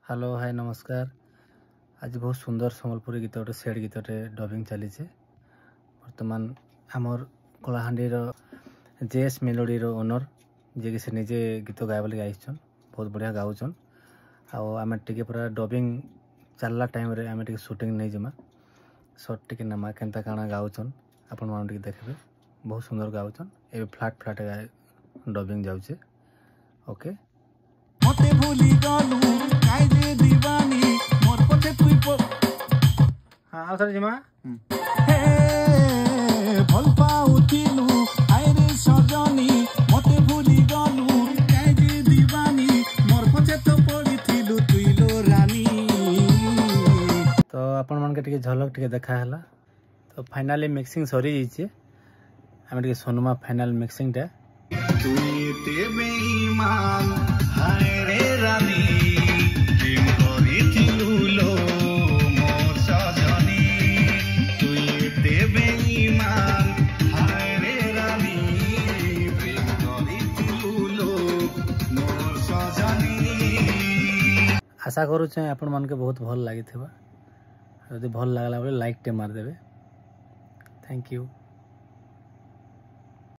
Hello hi नमस्कार। आज बहुत सुंदर सम्बलपुरी गीत गोटे सेड गीतटे डबिंग चली बर्तमान आमर कलाहांडीर जेएस मेलोडीर ओनर जी से निजे गीत गायबले गाइछन, बहुत बढ़िया गाउछन। आम टे पूरा डबिंग चलला टाइम रे आम टे शूटिंग नहीं जमा सर्ट टे नमा केनता काଣା गाउछन आपण मान टे देखबे। बहुत सुंदर गाउछन। ए फ्लैट फ्लैट डबिंग जाउछे। ओके मते भूली गलु काई जे दीवानी मोर पछे तुई हाँ आओ सर जिमा हे भल पाउथिलु आइ रे सजनी मते भूली गलु काई जे दीवानी मोर पछे तो पड़िथिलु तुई लो रानी। तो आपण मन के झलक देखा है। तो फाइनाली मिक्सिंग सरी जाइए। आम टे सुनमा फाइनल मिक्सिंग टा तुई ते बेईमान हाय रे रानी प्रेम करिथिलु लो मोर सजनी तुई ते बेईमान हाय रे रानी प्रेम करिथिलु लो मोर सजनी। आशा करुचे आपण मन के बहुत भल लगी। जदि भल लगला लाइक टे मार देवे। Thank you.